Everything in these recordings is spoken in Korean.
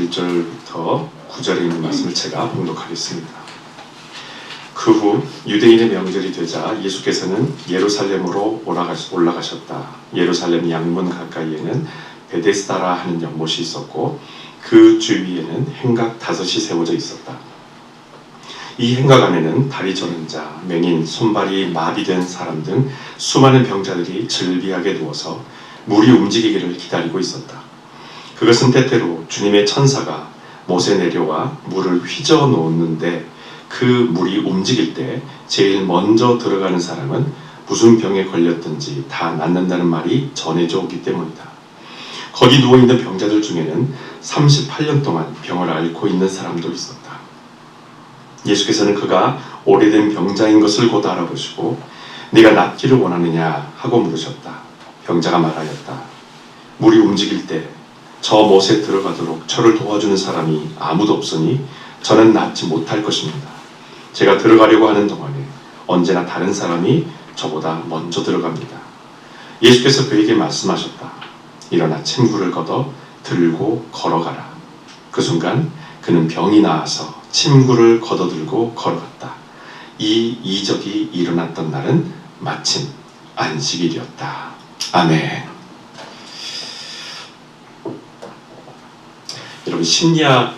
1절부터 9절에 있는 말씀을 제가 봉독하겠습니다. 그 후 유대인의 명절이 되자 예수께서는 예루살렘으로 올라가셨다. 예루살렘 양문 가까이에는 베데스다라 하는 연못이 있었고 그 주위에는 행각 5이 세워져 있었다. 이 행각 안에는 다리 저는 자, 맹인, 손발이 마비된 사람 등 수많은 병자들이 즐비하게 누워서 물이 움직이기를 기다리고 있었다. 그것은 때때로 주님의 천사가 못에 내려와 물을 휘저어 놓는데 그 물이 움직일 때 제일 먼저 들어가는 사람은 무슨 병에 걸렸든지 다 낫는다는 말이 전해져 오기 때문이다. 거기 누워있는 병자들 중에는 38년 동안 병을 앓고 있는 사람도 있었다. 예수께서는 그가 오래된 병자인 것을 곧 알아보시고 네가 낫기를 원하느냐 하고 물으셨다. 병자가 말하였다. 물이 움직일 때 저 못에 들어가도록 저를 도와주는 사람이 아무도 없으니 저는 낫지 못할 것입니다. 제가 들어가려고 하는 동안에 언제나 다른 사람이 저보다 먼저 들어갑니다. 예수께서 그에게 말씀하셨다. 일어나 침구를 걷어 들고 걸어가라. 그 순간 그는 병이 나아서 침구를 걷어들고 걸어갔다. 이 이적이 일어났던 날은 마침 안식일이었다. 아멘. 여러분 심리학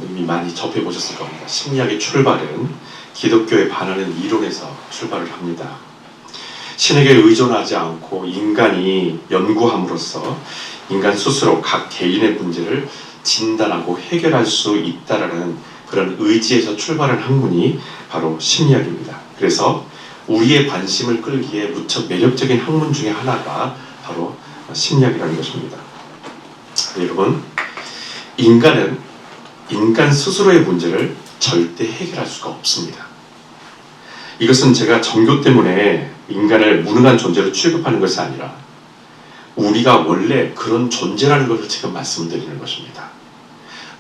이미 많이 접해보셨을 겁니다. 심리학의 출발은 기독교에 반하는 이론에서 출발을 합니다. 신에게 의존하지 않고 인간이 연구함으로써 인간 스스로 각 개인의 문제를 진단하고 해결할 수 있다라는 그런 의지에서 출발한 학문이 바로 심리학입니다. 그래서 우리의 관심을 끌기에 무척 매력적인 학문 중에 하나가 바로 심리학이라는 것입니다. 여러분, 인간은 인간 스스로의 문제를 절대 해결할 수가 없습니다. 이것은 제가 종교 때문에 인간을 무능한 존재로 취급하는 것이 아니라 우리가 원래 그런 존재라는 것을 지금 말씀드리는 것입니다.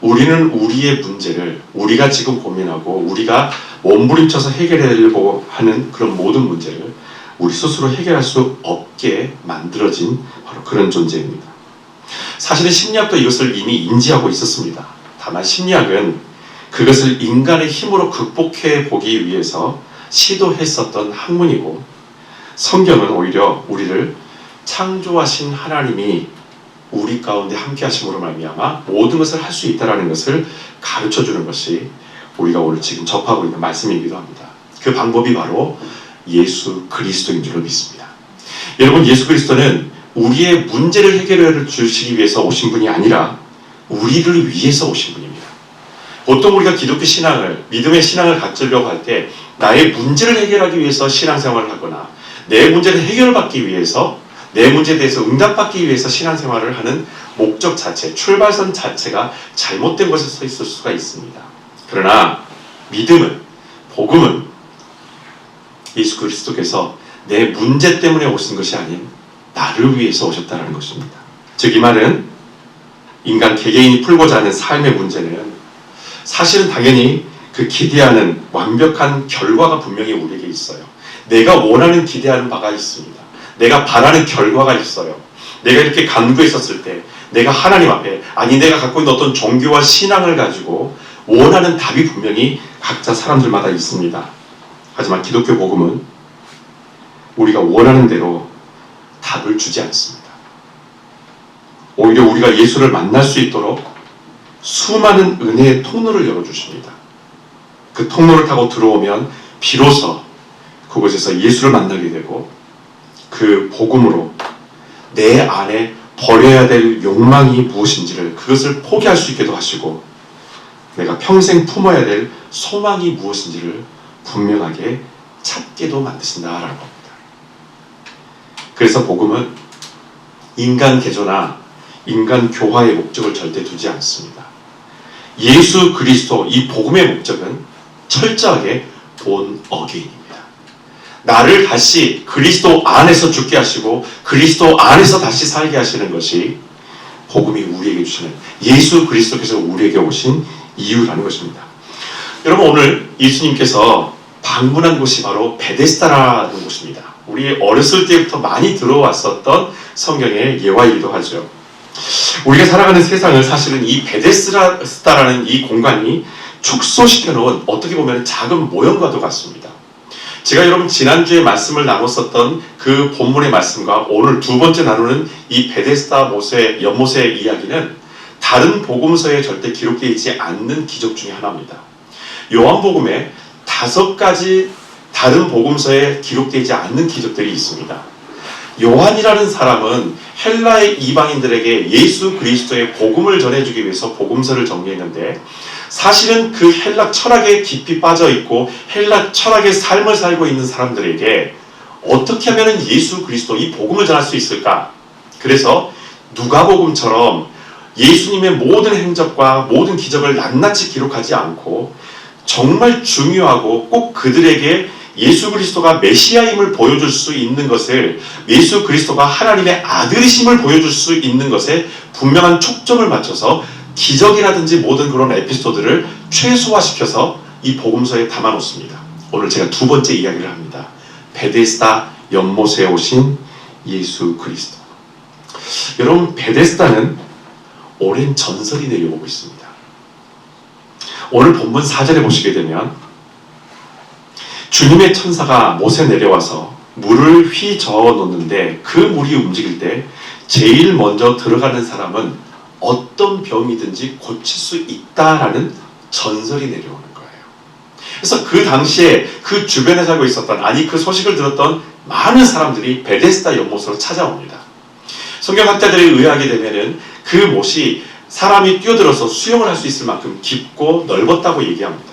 우리는 우리의 문제를 우리가 지금 고민하고 우리가 몸부림쳐서 해결하려고 하는 그런 모든 문제를 우리 스스로 해결할 수 없게 만들어진 바로 그런 존재입니다. 사실은 심리학도 이것을 이미 인지하고 있었습니다. 다만 심리학은 그것을 인간의 힘으로 극복해 보기 위해서 시도했었던 학문이고 성경은 오히려 우리를 창조하신 하나님이 우리 가운데 함께 하심으로 말미암아 모든 것을 할 수 있다는 것을 가르쳐주는 것이 우리가 오늘 지금 접하고 있는 말씀이기도 합니다. 그 방법이 바로 예수 그리스도인 줄로 믿습니다. 여러분, 예수 그리스도는 우리의 문제를 해결해 주시기 위해서 오신 분이 아니라 우리를 위해서 오신 분입니다. 보통 우리가 기독교 신앙을, 믿음의 신앙을 갖추려고 할 때 나의 문제를 해결하기 위해서 신앙생활을 하거나 내 문제를 해결받기 위해서 내 문제에 대해서 응답받기 위해서 신앙생활을 하는 목적 자체, 출발선 자체가 잘못된 것에 서 있을 수가 있습니다. 그러나 믿음은, 복음은 예수 그리스도께서 내 문제 때문에 오신 것이 아닌 나를 위해서 오셨다는 것입니다. 즉 이 말은 인간 개개인이 풀고자 하는 삶의 문제는 사실은 당연히 그 기대하는 완벽한 결과가 분명히 우리에게 있어요. 내가 원하는 기대하는 바가 있습니다. 내가 바라는 결과가 있어요. 내가 이렇게 간구했었을 때 내가 하나님 앞에, 아니 내가 갖고 있는 어떤 종교와 신앙을 가지고 원하는 답이 분명히 각자 사람들마다 있습니다. 하지만 기독교 복음은 우리가 원하는 대로 답을 주지 않습니다. 오히려 우리가 예수를 만날 수 있도록 수많은 은혜의 통로를 열어주십니다. 그 통로를 타고 들어오면 비로소 그곳에서 예수를 만나게 되고 그 복음으로 내 안에 버려야 될 욕망이 무엇인지를 그것을 포기할 수 있게도 하시고 내가 평생 품어야 될 소망이 무엇인지를 분명하게 찾게도 만드신다라는 겁니다. 그래서 복음은 인간 개조나 인간 교화의 목적을 절대 두지 않습니다. 예수 그리스도 이 복음의 목적은 철저하게 본 어게인입니다. 나를 다시 그리스도 안에서 죽게 하시고 그리스도 안에서 다시 살게 하시는 것이 복음이 우리에게 주시는, 예수 그리스도께서 우리에게 오신 이유라는 것입니다. 여러분, 오늘 예수님께서 방문한 곳이 바로 베데스다라는 곳입니다. 우리 어렸을 때부터 많이 들어왔었던 성경의 예화이기도 하죠. 우리가 살아가는 세상은 사실은 이 베데스다라는 이 공간이 축소시켜 놓은 어떻게 보면 작은 모형과도 같습니다. 제가 여러분 지난주에 말씀을 나눴었던 그 본문의 말씀과 오늘 두 번째 나누는 이 베데스다 연못의 이야기는 다른 복음서에 절대 기록되어 있지 않는 기적 중에 하나입니다. 요한복음에 5가지 다른 복음서에 기록되지 않는 기적들이 있습니다. 요한이라는 사람은 헬라의 이방인들에게 예수 그리스도의 복음을 전해주기 위해서 복음서를 정리했는데, 사실은 그 헬라 철학에 깊이 빠져있고 헬라 철학의 삶을 살고 있는 사람들에게 어떻게 하면 예수 그리스도 이 복음을 전할 수 있을까? 그래서 누가복음처럼 예수님의 모든 행적과 모든 기적을 낱낱이 기록하지 않고 정말 중요하고 꼭 그들에게 예수 그리스도가 메시아임을 보여줄 수 있는 것을, 예수 그리스도가 하나님의 아들이심을 보여줄 수 있는 것에 분명한 촉점을 맞춰서 기적이라든지 모든 그런 에피소드를 최소화시켜서 이 복음서에 담아놓습니다. 오늘 제가 두 번째 이야기를 합니다. 베데스다 연못에 오신 예수 그리스도. 여러분, 베데스다는 오랜 전설이 내려오고 있습니다. 오늘 본문 4절에 보시게 되면 주님의 천사가 못에 내려와서 물을 휘저어 놓는데 그 물이 움직일 때 제일 먼저 들어가는 사람은 어떤 병이든지 고칠 수 있다라는 전설이 내려오는 거예요. 그래서 그 당시에 그 주변에 살고 있었던, 아니 그 소식을 들었던 많은 사람들이 베데스다 연못으로 찾아옵니다. 성경학자들에 의하게 되면은 그 못이 사람이 뛰어들어서 수영을 할 수 있을 만큼 깊고 넓었다고 얘기합니다.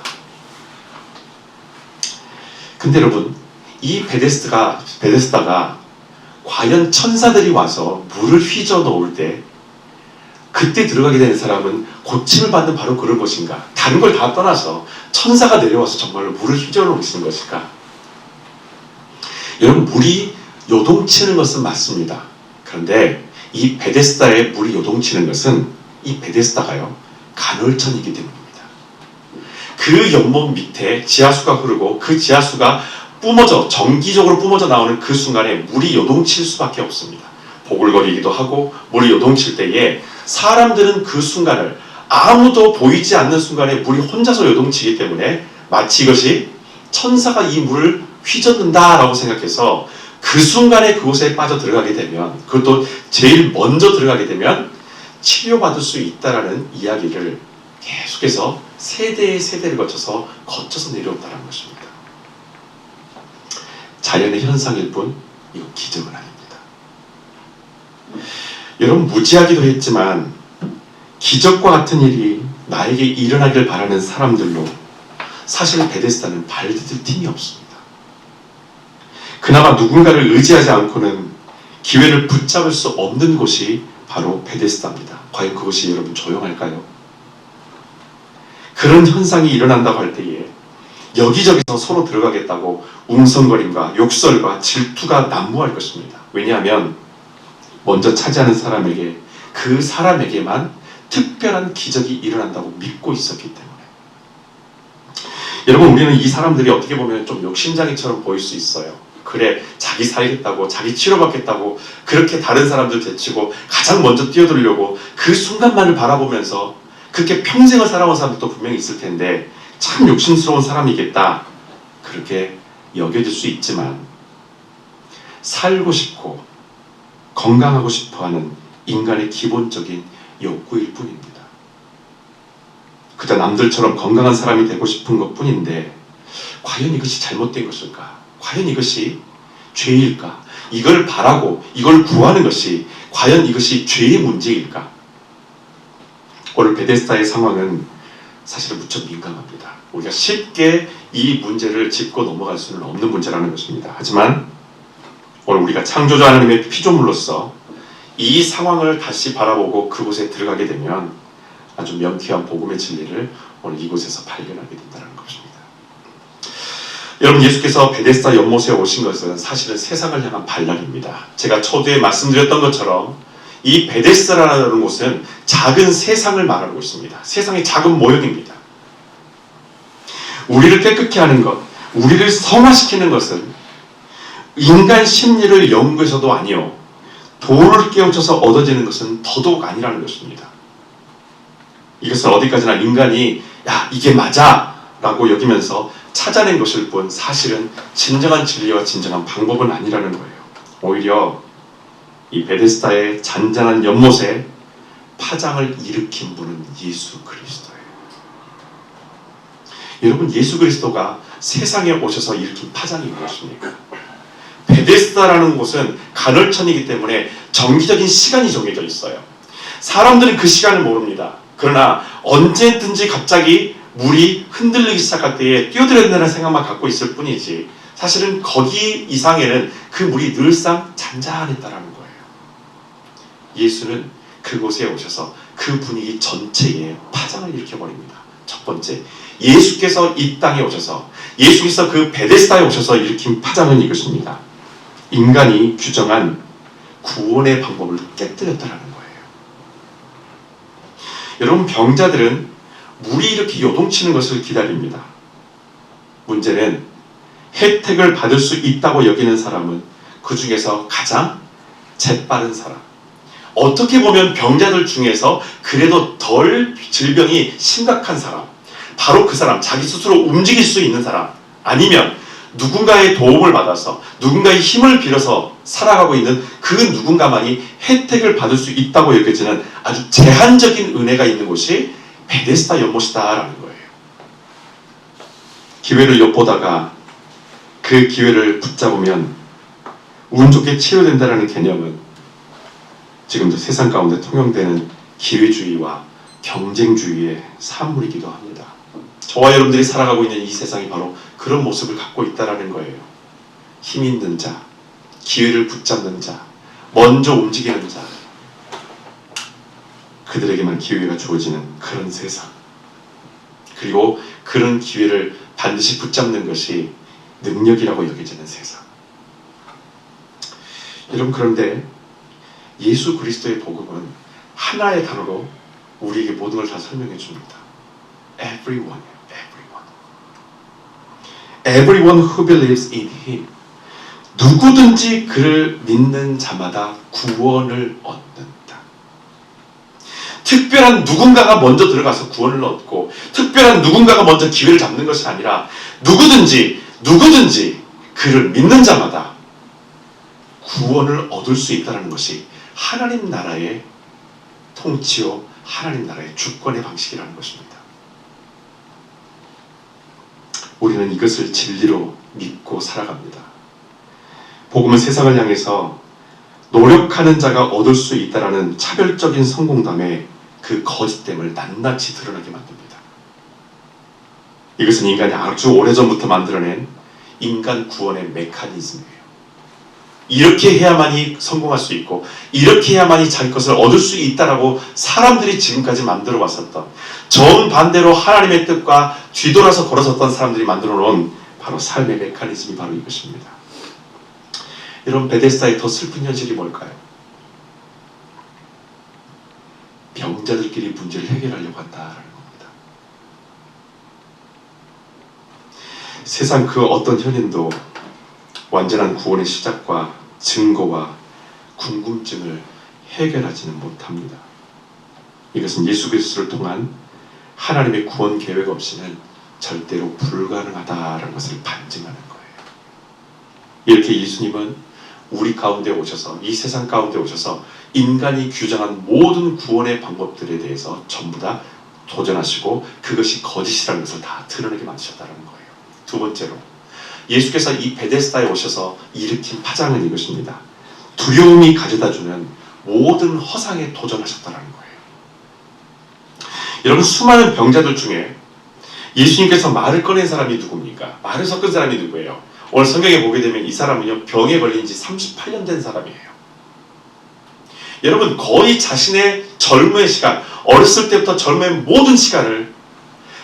근데 여러분, 이 베데스다가 과연 천사들이 와서 물을 휘저 놓을 때 그때 들어가게 되는 사람은 고침을 받는 바로 그런 것인가? 다른 걸 다 떠나서 천사가 내려와서 정말로 물을 휘저 놓으시는 것일까? 여러분, 물이 요동치는 것은 맞습니다. 그런데 이 베데스다에 물이 요동치는 것은 이 베데스다가요, 간헐천이기 때문입니다. 그 연못 밑에 지하수가 흐르고 그 지하수가 정기적으로 뿜어져 나오는 그 순간에 물이 요동칠 수밖에 없습니다. 보글거리기도 하고 물이 요동칠 때에 사람들은 그 순간을, 아무도 보이지 않는 순간에 물이 혼자서 요동치기 때문에 마치 이것이 천사가 이 물을 휘젓는다라고 생각해서 그 순간에 그곳에 빠져 들어가게 되면, 그것도 제일 먼저 들어가게 되면 치료받을 수 있다라는 이야기를 계속해서 세대의 세대를 거쳐서 내려온다는 것입니다. 자연의 현상일 뿐 이거 기적은 아닙니다. 여러분, 무지하기도 했지만 기적과 같은 일이 나에게 일어나길 바라는 사람들로 사실 베데스다는 발디딜 틈이 없습니다. 그나마 누군가를 의지하지 않고는 기회를 붙잡을 수 없는 곳이 바로 베데스다입니다. 과연 그것이 여러분 조용할까요? 그런 현상이 일어난다고 할 때에 여기저기서 서로 들어가겠다고 웅성거림과 욕설과 질투가 난무할 것입니다. 왜냐하면 먼저 차지하는 사람에게, 그 사람에게만 특별한 기적이 일어난다고 믿고 있었기 때문에. 여러분, 우리는 이 사람들이 어떻게 보면 좀 욕심장이처럼 보일 수 있어요. 그래, 자기 살겠다고, 자기 치료받겠다고 그렇게 다른 사람들 제치고 가장 먼저 뛰어들려고 그 순간만을 바라보면서 그렇게 평생을 살아온 사람들도 분명히 있을 텐데 참 욕심스러운 사람이겠다, 그렇게 여겨질 수 있지만 살고 싶고 건강하고 싶어하는 인간의 기본적인 욕구일 뿐입니다. 그저 남들처럼 건강한 사람이 되고 싶은 것뿐인데 과연 이것이 잘못된 것일까? 과연 이것이 죄일까? 이걸 바라고 이걸 구하는 것이 과연 이것이 죄의 문제일까? 오늘 베데스다의 상황은 사실은 무척 민감합니다. 우리가 쉽게 이 문제를 짚고 넘어갈 수는 없는 문제라는 것입니다. 하지만 오늘 우리가 창조주 하나님의 피조물로서 이 상황을 다시 바라보고 그곳에 들어가게 되면 아주 명쾌한 복음의 진리를 오늘 이곳에서 발견하게 된다는 것입니다. 여러분, 예수께서 베데스다 연못에 오신 것은 사실은 세상을 향한 발락입니다. 제가 초두에 말씀드렸던 것처럼 이 베데스다라는 곳은 작은 세상을 말하고 있습니다. 세상의 작은 모형입니다. 우리를 깨끗게 하는 것, 우리를 성화시키는 것은 인간 심리를 연구해서도 아니요, 돌을 깨우쳐서 얻어지는 것은 더더욱 아니라는 것입니다. 이것을 어디까지나 인간이 야 이게 맞아 라고 여기면서 찾아낸 것일 뿐 사실은 진정한 진리와 진정한 방법은 아니라는 거예요. 오히려 이 베데스다의 잔잔한 연못에 파장을 일으킨 분은 예수 그리스도예요. 여러분, 예수 그리스도가 세상에 오셔서 일으킨 파장이 무엇입니까? 베데스다라는 곳은 간헐천이기 때문에 정기적인 시간이 정해져 있어요. 사람들은 그 시간을 모릅니다. 그러나 언제든지 갑자기 물이 흔들리기 시작할 때에 뛰어들어야 된다는 생각만 갖고 있을 뿐이지 사실은 거기 이상에는 그 물이 늘상 잔잔했다라는 거예요. 예수는 그곳에 오셔서 그 분위기 전체에 파장을 일으켜버립니다. 첫 번째, 예수께서 이 땅에 오셔서 예수께서 그 베데스다에 오셔서 일으킨 파장은 이것입니다. 인간이 규정한 구원의 방법을 깨뜨렸다는 거예요. 여러분, 병자들은 물이 이렇게 요동치는 것을 기다립니다. 문제는 혜택을 받을 수 있다고 여기는 사람은 그 중에서 가장 재빠른 사람, 어떻게 보면 병자들 중에서 그래도 덜 질병이 심각한 사람, 바로 그 사람, 자기 스스로 움직일 수 있는 사람, 아니면 누군가의 도움을 받아서 누군가의 힘을 빌어서 살아가고 있는 그 누군가만이 혜택을 받을 수 있다고 여겨지는 아주 제한적인 은혜가 있는 곳이 베데스다 연못이다라는 거예요. 기회를 엿보다가 그 기회를 붙잡으면 운 좋게 치료된다는 개념은 지금도 세상 가운데 통용되는 기회주의와 경쟁주의의 산물이기도 합니다. 저와 여러분들이 살아가고 있는 이 세상이 바로 그런 모습을 갖고 있다는 거예요. 힘 있는 자, 기회를 붙잡는 자, 먼저 움직이는 자, 그들에게만 기회가 주어지는 그런 세상, 그리고 그런 기회를 반드시 붙잡는 것이 능력이라고 여겨지는 세상. 여러분, 그런데 예수 그리스도의 복음은 하나의 단어로 우리에게 모든 걸 다 설명해 줍니다. Everyone, everyone who believes in Him. 누구든지 그를 믿는 자마다 구원을 얻는다. 특별한 누군가가 먼저 들어가서 구원을 얻고 특별한 누군가가 먼저 기회를 잡는 것이 아니라 누구든지 그를 믿는 자마다 구원을 얻을 수 있다는 것이 하나님 나라의 통치요, 하나님 나라의 주권의 방식이라는 것입니다. 우리는 이것을 진리로 믿고 살아갑니다. 복음은 세상을 향해서 노력하는 자가 얻을 수 있다라는 차별적인 성공담에 그 거짓됨을 낱낱이 드러나게 만듭니다. 이것은 인간이 아주 오래전부터 만들어낸 인간 구원의 메커니즘이에요. 이렇게 해야만이 성공할 수 있고 이렇게 해야만이 자기 것을 얻을 수 있다라고 사람들이 지금까지 만들어 왔었던, 정반대로 하나님의 뜻과 뒤돌아서 걸어섰던 사람들이 만들어 놓은 바로 삶의 메커니즘이 바로 이것입니다. 여러분, 베데스다의 더 슬픈 현실이 뭘까요? 병자들끼리 문제를 해결하려고 한다라는 겁니다. 세상 그 어떤 현인도 완전한 구원의 시작과 증거와 궁금증을 해결하지는 못합니다. 이것은 예수 그리스도를 통한 하나님의 구원 계획 없이는 절대로 불가능하다라는 것을 반증하는 거예요. 이렇게 예수님은 우리 가운데 오셔서, 이 세상 가운데 오셔서 인간이 규정한 모든 구원의 방법들에 대해서 전부 다 도전하시고 그것이 거짓이라는 것을 다 드러내게 만드셨다는 거예요. 두 번째로, 예수께서 이 베데스다에 오셔서 일으킨 파장은 이것입니다. 두려움이 가져다주는 모든 허상에 도전하셨다는 거예요. 여러분, 수많은 병자들 중에 예수님께서 말을 꺼낸 사람이 누굽니까? 말을 섞은 사람이 누구예요? 오늘 성경에 보게 되면 이 사람은요, 병에 걸린 지 38년 된 사람이에요. 여러분, 거의 자신의 젊음의 시간, 어렸을 때부터 젊음의 모든 시간을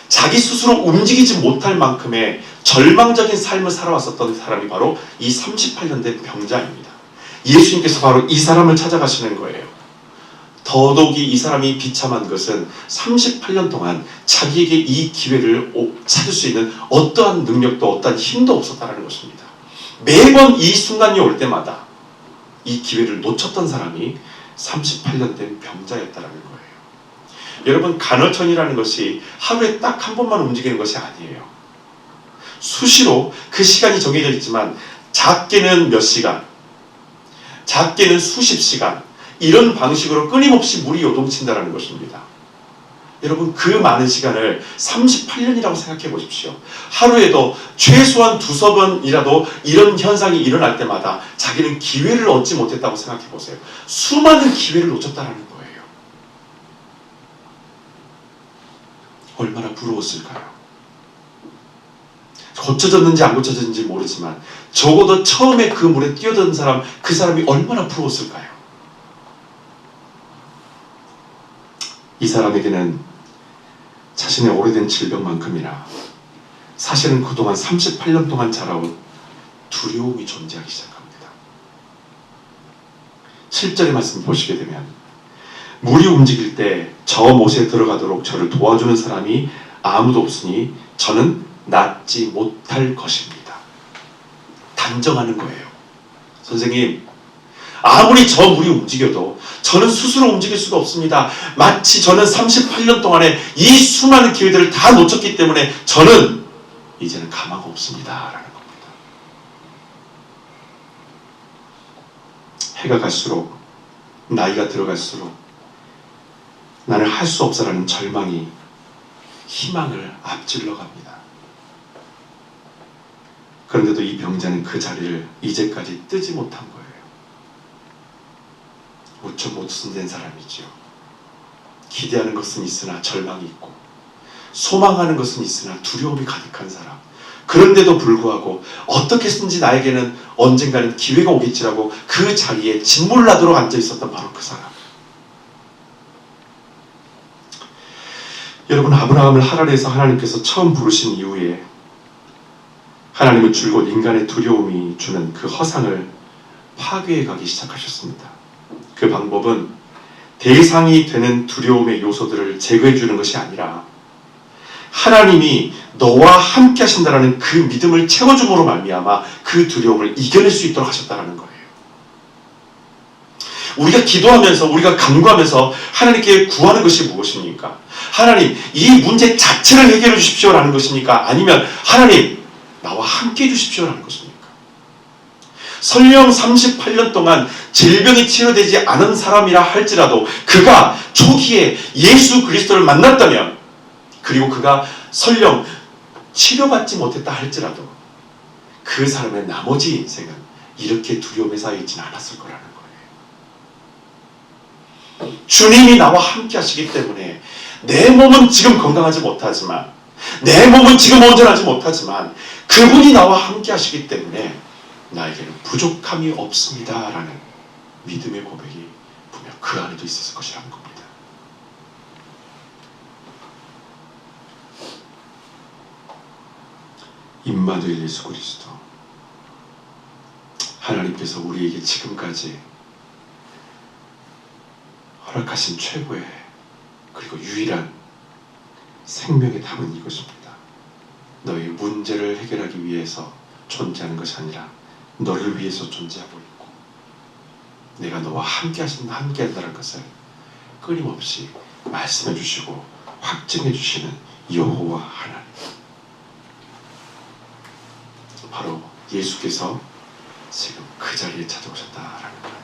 자기 스스로 움직이지 못할 만큼의 절망적인 삶을 살아왔었던 사람이 바로 이 38년 된 병자입니다. 예수님께서 바로 이 사람을 찾아가시는 거예요. 더더욱이 이 사람이 비참한 것은 38년 동안 자기에게 이 기회를 찾을 수 있는 어떠한 능력도 어떠한 힘도 없었다는 것입니다. 매번 이 순간이 올 때마다 이 기회를 놓쳤던 사람이 38년 된 병자였다라는 거예요. 여러분, 간헐천이라는 것이 하루에 딱 한 번만 움직이는 것이 아니에요. 수시로 그 시간이 정해져 있지만 작게는 몇 시간, 작게는 수십 시간, 이런 방식으로 끊임없이 물이 요동친다는 것입니다. 여러분, 그 많은 시간을 38년이라고 생각해 보십시오. 하루에도 최소한 두세 번이라도 이런 현상이 일어날 때마다 자기는 기회를 얻지 못했다고 생각해 보세요. 수많은 기회를 놓쳤다는 거예요. 얼마나 부러웠을까요? 고쳐졌는지 안 고쳐졌는지 모르지만 적어도 처음에 그 물에 뛰어든 사람, 그 사람이 얼마나 부러웠을까요? 이 사람에게는 자신의 오래된 질병만큼이나 사실은 그동안 38년 동안 자라온 두려움이 존재하기 시작합니다. 7절의 말씀 보시게 되면 물이 움직일 때 저 못에 들어가도록 저를 도와주는 사람이 아무도 없으니 저는 낫지 못할 것입니다. 단정하는 거예요. 선생님, 아무리 저 물이 움직여도 저는 스스로 움직일 수가 없습니다. 마치 저는 38년 동안에 이 수많은 기회들을 다 놓쳤기 때문에 저는 이제는 가망 없습니다. 라는 겁니다. 해가 갈수록, 나이가 들어갈수록 나는 할 수 없어라는 절망이 희망을 앞질러 갑니다. 그런데도 이 병자는 그 자리를 이제까지 뜨지 못한 거예요. 무척 못순된 사람이지요. 기대하는 것은 있으나 절망이 있고, 소망하는 것은 있으나 두려움이 가득한 사람. 그런데도 불구하고 어떻게든지 나에게는 언젠가는 기회가 오겠지라고 그 자리에 짓물나도록 앉아 있었던 바로 그 사람. 여러분, 아브라함을 하란에서 하나님께서 처음 부르신 이후에 하나님은 줄곧 인간의 두려움이 주는 그 허상을 파괴해 가기 시작하셨습니다. 그 방법은 대상이 되는 두려움의 요소들을 제거해 주는 것이 아니라 하나님이 너와 함께 하신다라는 그 믿음을 채워줌으로 말미암아 그 두려움을 이겨낼 수 있도록 하셨다는 거예요. 우리가 기도하면서, 우리가 간구하면서 하나님께 구하는 것이 무엇입니까? 하나님, 이 문제 자체를 해결해 주십시오라는 것입니까? 아니면 하나님, 나와 함께 해 주십시오라는 것입니까? 설령 38년 동안 질병이 치료되지 않은 사람이라 할지라도 그가 초기에 예수 그리스도를 만났다면, 그리고 그가 설령 치료받지 못했다 할지라도 그 사람의 나머지 인생은 이렇게 두려움에 쌓여 있지는 않았을 거라는 거예요. 주님이 나와 함께 하시기 때문에 내 몸은 지금 건강하지 못하지만, 내 몸은 지금 온전하지 못하지만 그분이 나와 함께 하시기 때문에 나에게는 부족함이 없습니다 라는 믿음의 고백이 분명 그 안에도 있었을 것이라는 겁니다. 임마누엘 예수 그리스도, 하나님께서 우리에게 지금까지 허락하신 최고의 그리고 유일한 생명의 답은 이것입니다. 너의 문제를 해결하기 위해서 존재하는 것이 아니라 너를 위해서 존재하고 있고, 내가 너와 함께 한다는 것을 끊임없이 말씀해 주시고 확증해 주시는 여호와 하나님, 바로 예수께서 지금 그 자리에 찾아오셨다라는 거예요.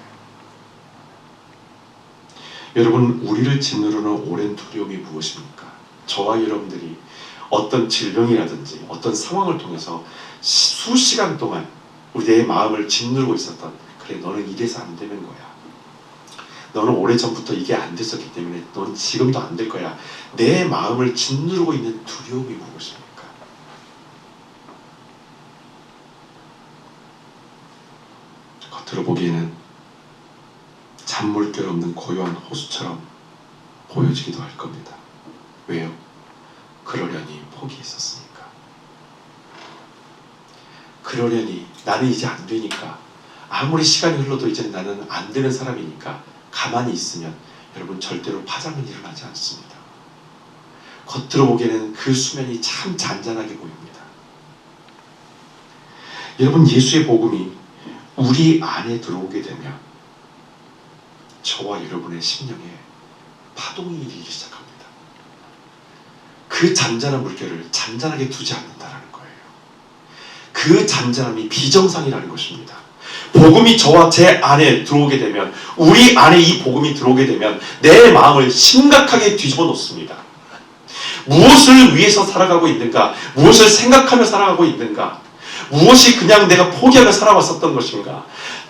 여러분, 우리를 짓누르는 오랜 두려움이 무엇입니까? 저와 여러분들이 어떤 질병이라든지 어떤 상황을 통해서 수시간 동안 내 마음을 짓누르고 있었던, 그래 너는 이래서 안 되는 거야, 너는 오래전부터 이게 안 됐었기 때문에 넌 지금도 안 될 거야, 내 마음을 짓누르고 있는 두려움이 무엇입니까? 겉으로 보기에는 잔물결 없는 고요한 호수처럼 보여지기도 할 겁니다. 왜요? 그러려니 포기했었으니까. 그러려니 나는 이제 안 되니까, 아무리 시간이 흘러도 이제 나는 안 되는 사람이니까 가만히 있으면 여러분 절대로 파장은 일어나지 않습니다. 겉으로 보기에는 그 수면이 참 잔잔하게 보입니다. 여러분, 예수의 복음이 우리 안에 들어오게 되면 저와 여러분의 심령에 파동이 일기 시작합니다. 그 잔잔한 물결을 잔잔하게 두지 않는다라는 거예요. 그 잔잔함이 비정상이라는 것입니다. 복음이 저와 제 안에 들어오게 되면, 우리 안에 이 복음이 들어오게 되면 내 마음을 심각하게 뒤집어 놓습니다. 무엇을 위해서 살아가고 있는가? 무엇을 생각하며 살아가고 있는가? 무엇이 그냥 내가 포기하며 살아왔었던 것인가?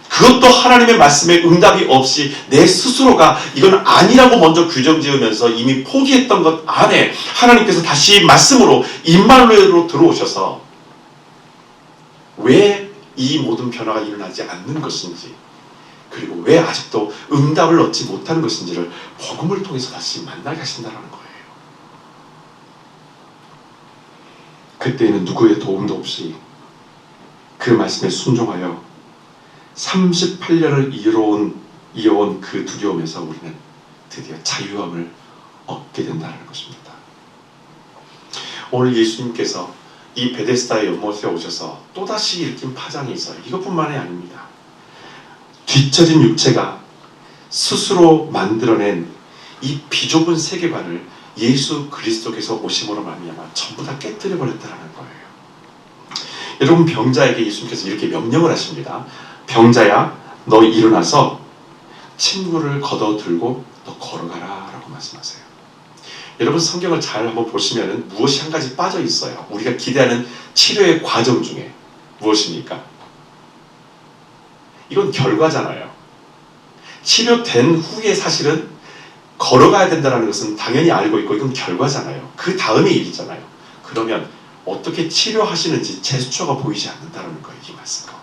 그것도 하나님의 말씀에 응답이 없이 내 스스로가 이건 아니라고 먼저 규정지으면서 이미 포기했던 것 안에 하나님께서 다시 말씀으로 임마누엘로 들어오셔서 왜 이 모든 변화가 일어나지 않는 것인지, 그리고 왜 아직도 응답을 얻지 못하는 것인지를 복음을 통해서 다시 만나게 하신다는 거예요. 그때에는 누구의 도움도 없이 그 말씀에 순종하여 38년을 이어온 그 두려움에서 우리는 드디어 자유함을 얻게 된다는 것입니다. 오늘 예수님께서 이 베데스다의 연못에 오셔서 또다시 일으킨 파장이 있어요. 이것뿐만이 아닙니다. 뒤처진 육체가 스스로 만들어낸 이 비좁은 세계관을 예수 그리스도께서 오심으로 말미암아 전부 다 깨뜨려 버렸다는 거예요. 여러분, 병자에게 예수님께서 이렇게 명령을 하십니다. 병자야, 너 일어나서 침구를 걷어들고 너 걸어가라 라고 말씀하세요. 여러분, 성경을 잘 한번 보시면 무엇이 한 가지 빠져 있어요. 우리가 기대하는 치료의 과정 중에. 무엇입니까? 이건 결과잖아요. 치료된 후에 사실은 걸어가야 된다는 것은 당연히 알고 있고 이건 결과잖아요. 그 다음의 일이잖아요. 그러면 어떻게 치료하시는지 제스처가 보이지 않는다는 거예요. 이 말씀 가운데.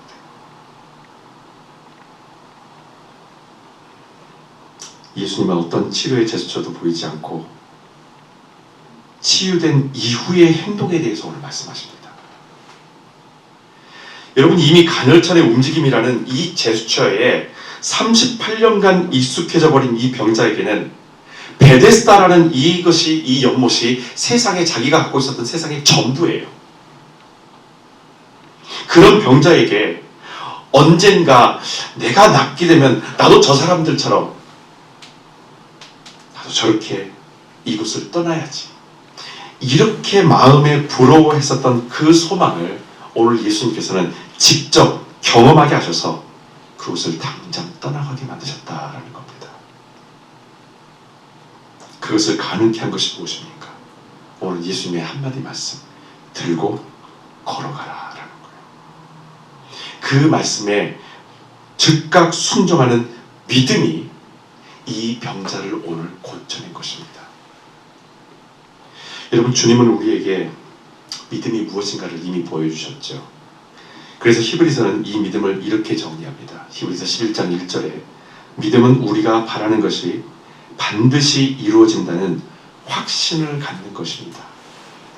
예수님은 어떤 치료의 제스처도 보이지 않고 치유된 이후의 행동에 대해서 오늘 말씀하십니다. 여러분, 이미 간헐천의 움직임이라는 이 제스처에 38년간 익숙해져 버린 이 병자에게는 베데스다라는 이 연못이 세상에 자기가 갖고 있었던 세상의 전부예요. 그런 병자에게 언젠가 내가 낫게 되면 나도 저 사람들처럼 나도 저렇게 이곳을 떠나야지, 이렇게 마음에 부러워했었던 그 소망을 오늘 예수님께서는 직접 경험하게 하셔서 그곳을 당장 떠나가게 만드셨다라는 겁니다. 그것을 가능케 한 것이 무엇입니까? 오늘 예수님의 한마디 말씀, 들고 걸어가라 라는 거예요. 그 말씀에 즉각 순종하는 믿음이 이 병자를 오늘 고쳐낸 것입니다. 여러분, 주님은 우리에게 믿음이 무엇인가를 이미 보여주셨죠. 그래서 히브리서는 이 믿음을 이렇게 정리합니다. 히브리서 11장 1절에 믿음은 우리가 바라는 것이 반드시 이루어진다는 확신을 갖는 것입니다.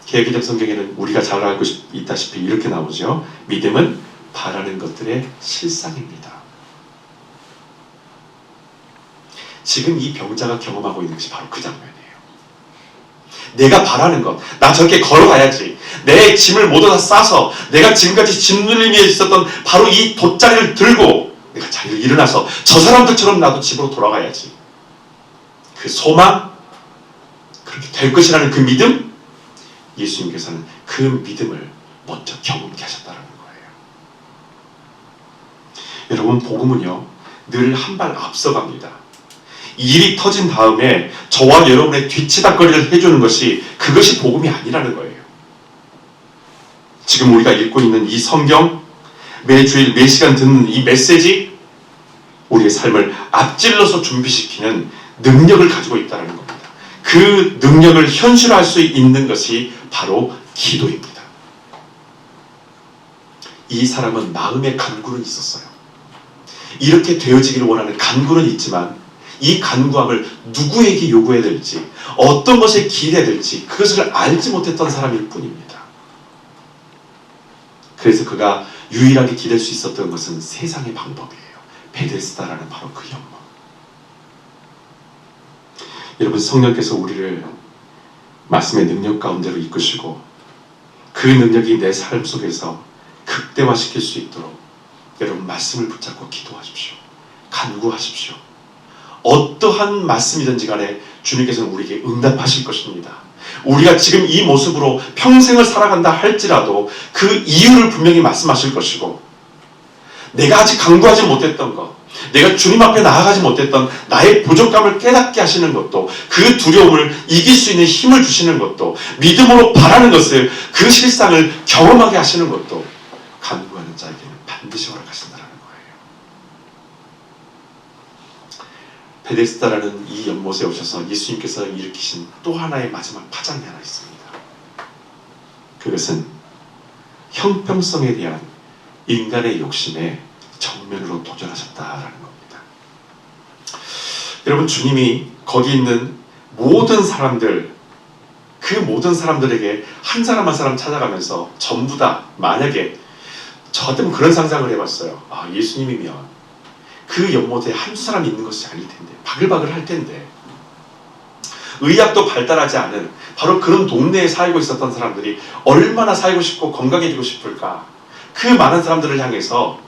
개역개정 성경에는 우리가 잘 알고 있다시피 이렇게 나오죠. 믿음은 바라는 것들의 실상입니다. 지금 이 병자가 경험하고 있는 것이 바로 그 장면이에요. 내가 바라는 것, 나 저렇게 걸어가야지, 내 짐을 모두 다 싸서 내가 지금까지 짓눌림에 있었던 바로 이 돗자리를 들고 내가 자리를 일어나서 저 사람들처럼 나도 집으로 돌아가야지, 그 소망, 그렇게 될 것이라는 그 믿음, 예수님께서는 그 믿음을 먼저 경험케 하셨다는 거예요. 여러분, 복음은요 늘 한 발 앞서갑니다. 일이 터진 다음에 저와 여러분의 뒤치다거리를 해주는 것이, 그것이 복음이 아니라는 거예요. 지금 우리가 읽고 있는 이 성경, 매주일 매시간 듣는 이 메시지, 우리의 삶을 앞질러서 준비시키는 능력을 가지고 있다는 겁니다. 그 능력을 현실화할 수 있는 것이 바로 기도입니다. 이 사람은 마음의 간구는 있었어요. 이렇게 되어지기를 원하는 간구는 있지만 이 간구함을 누구에게 요구해야 될지, 어떤 것에 기대해야 될지 그것을 알지 못했던 사람일 뿐입니다. 그래서 그가 유일하게 기댈 수 있었던 것은 세상의 방법이에요. 베데스다라는 바로 그 연못. 여러분, 성령께서 우리를 말씀의 능력 가운데로 이끄시고 그 능력이 내 삶 속에서 극대화시킬 수 있도록 여러분 말씀을 붙잡고 기도하십시오. 간구하십시오. 어떠한 말씀이든지 간에 주님께서는 우리에게 응답하실 것입니다. 우리가 지금 이 모습으로 평생을 살아간다 할지라도 그 이유를 분명히 말씀하실 것이고, 내가 아직 강구하지 못했던 것, 내가 주님 앞에 나아가지 못했던 나의 부족감을 깨닫게 하시는 것도, 그 두려움을 이길 수 있는 힘을 주시는 것도, 믿음으로 바라는 것을, 그 실상을 경험하게 하시는 것도 간구하는 자에게는 반드시 허락하신다는 거예요. 베데스다라는 이 연못에 오셔서 예수님께서 일으키신 또 하나의 마지막 파장이 하나 있습니다. 그것은 형평성에 대한 인간의 욕심에 정면으로 도전하셨다라는 겁니다. 여러분, 주님이 거기 있는 모든 사람들, 그 모든 사람들에게 한 사람 한 사람 찾아가면서 전부 다, 만약에 저 같으면 그런 상상을 해봤어요. 예수님이면 그 연못에 한두 사람이 있는 것이 아닐 텐데, 바글바글 할 텐데, 의학도 발달하지 않은 바로 그런 동네에 살고 있었던 사람들이 얼마나 살고 싶고 건강해지고 싶을까. 그 많은 사람들을 향해서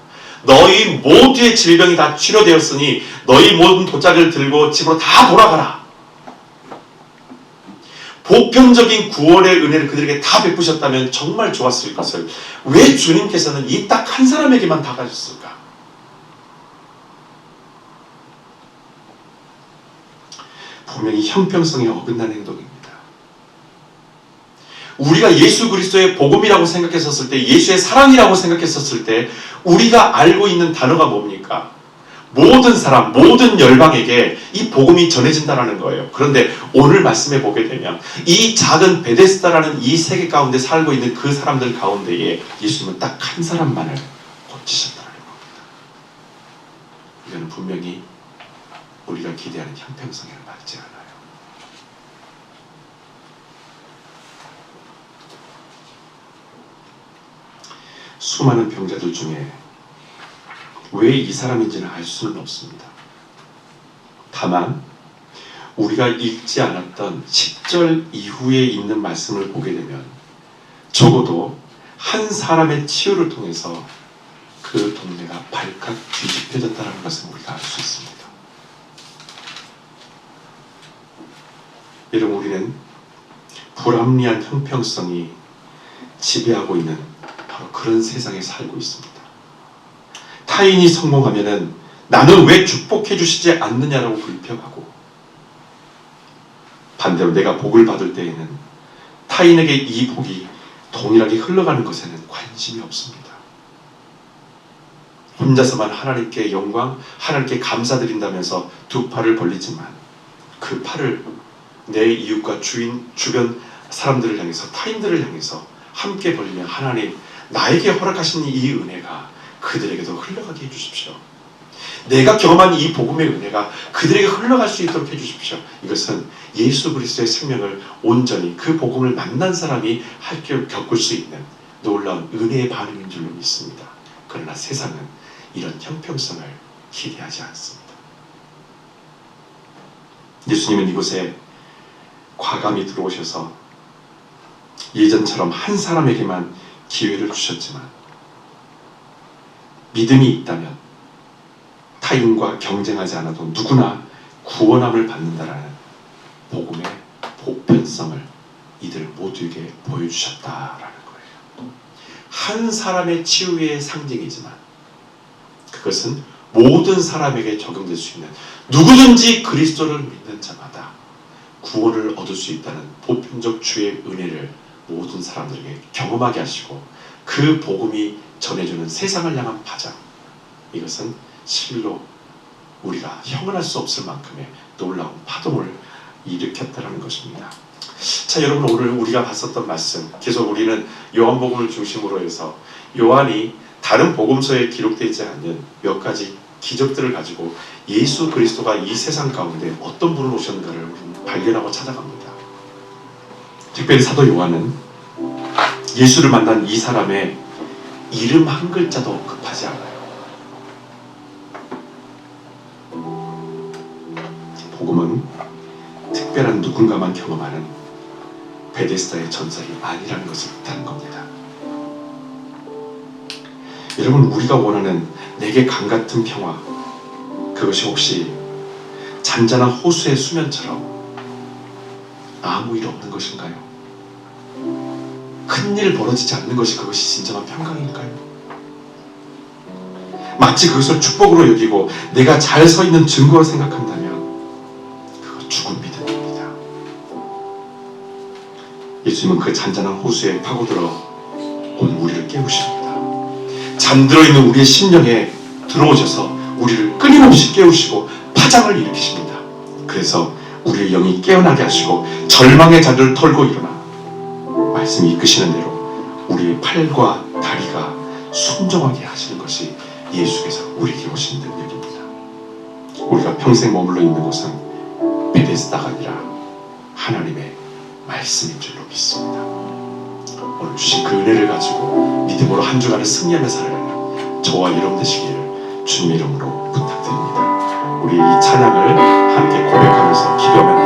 너희 모두의 질병이 다 치료되었으니 너희 모든 도짝을 들고 집으로 다 돌아가라. 보편적인 구원의 은혜를 그들에게 다 베푸셨다면 정말 좋았을 것을 왜 주님께서는 이 딱 한 사람에게만 다가셨을까? 분명히 형평성에 어긋난 행동입니다. 우리가 예수 그리스도의 복음이라고 생각했었을 때, 예수의 사랑이라고 생각했었을 때 우리가 알고 있는 단어가 뭡니까? 모든 사람, 모든 열방에게 이 복음이 전해진다는 거예요. 그런데 오늘 말씀에 보게 되면 이 작은 베데스다라는 이 세계 가운데 살고 있는 그 사람들 가운데에 예수님은 딱 한 사람만을 고치셨다는 겁니다. 이거는 분명히 우리가 기대하는 형평성에는 맞지 않아요. 수많은 병자들 중에 왜 이 사람인지는 알 수는 없습니다. 다만 우리가 읽지 않았던 10절 이후에 있는 말씀을 보게 되면 적어도 한 사람의 치유를 통해서 그 동네가 발칵 뒤집혀졌다는 것을 우리가 알 수 있습니다. 여러분, 우리는 불합리한 형평성이 지배하고 있는 바로 그런 세상에 살고 있습니다. 타인이 성공하면은 나는 왜 축복해 주시지 않느냐라고 불평하고, 반대로 내가 복을 받을 때에는 타인에게 이 복이 동일하게 흘러가는 것에는 관심이 없습니다. 혼자서만 하나님께 영광, 하나님께 감사드린다면서 두 팔을 벌리지만 그 팔을 내 이웃과 주변 사람들을 향해서, 타인들을 향해서 함께 벌리면 하나님, 나에게 허락하신 이 은혜가 그들에게도 흘러가게 해주십시오. 내가 경험한 이 복음의 은혜가 그들에게 흘러갈 수 있도록 해주십시오. 이것은 예수 그리스도의 생명을 온전히 그 복음을 만난 사람이 겪을 수 있는 놀라운 은혜의 반응인 줄로 믿습니다. 그러나 세상은 이런 형평성을 기대하지 않습니다. 예수님은 이곳에 과감히 들어오셔서 예전처럼 한 사람에게만 기회를 주셨지만, 믿음이 있다면 타인과 경쟁하지 않아도 누구나 구원함을 받는다라는 복음의 보편성을 이들 모두에게 보여주셨다라는 거예요. 한 사람의 치유의 상징이지만 그것은 모든 사람에게 적용될 수 있는, 누구든지 그리스도를 믿는 자마다 구원을 얻을 수 있다는 보편적 주의 은혜를 모든 사람들에게 경험하게 하시고, 그 복음이 전해주는 세상을 향한 파장, 이것은 실로 우리가 형언할 수 없을 만큼의 놀라운 파동을 일으켰다는 것입니다. 자, 여러분, 오늘 우리가 봤었던 말씀, 계속 우리는 요한복음을 중심으로 해서 요한이 다른 복음서에 기록되지 않는 몇 가지 기적들을 가지고 예수 그리스도가 이 세상 가운데 어떤 분을 오셨는가를 우리는 발견하고 찾아갑니다. 특별히 사도 요한은 예수를 만난 이 사람의 이름 한 글자도 언급하지 않아요. 복음은 특별한 누군가만 경험하는 베데스다의 전설이 아니라는 것을 뜻하는 겁니다. 여러분, 우리가 원하는 내게 강같은 평화, 그것이 혹시 잔잔한 호수의 수면처럼 아무 일 없는 것인가요? 큰일 벌어지지 않는 것이 그것이 진정한 평강일까요? 마치 그것을 축복으로 여기고 내가 잘 서 있는 증거로 생각한다면 그거 죽은 믿음입니다. 예수님은 그 잔잔한 호수에 파고들어 온 우리를 깨우십니다. 잠들어 있는 우리의 심령에 들어오셔서 우리를 끊임없이 깨우시고 파장을 일으키십니다. 그래서 우리의 영이 깨어나게 하시고 절망의 자리를 털고 일어나 말씀이 이끄시는 대로 우리의 팔과 다리가 순종하게 하시는 것이 예수께서 우리에게 오신 능력입니다. 우리가 평생 머물러 있는 곳은 베데스다가 아니라 하나님의 말씀인 줄로 믿습니다. 오늘 주신 그 은혜를 가지고 믿음으로 한 주간을 승리하며 살아가는 저와 여러분 되시기를 주님의 이름으로 부탁드립니다. 우리 이 찬양을 함께 고백하면서 기도하며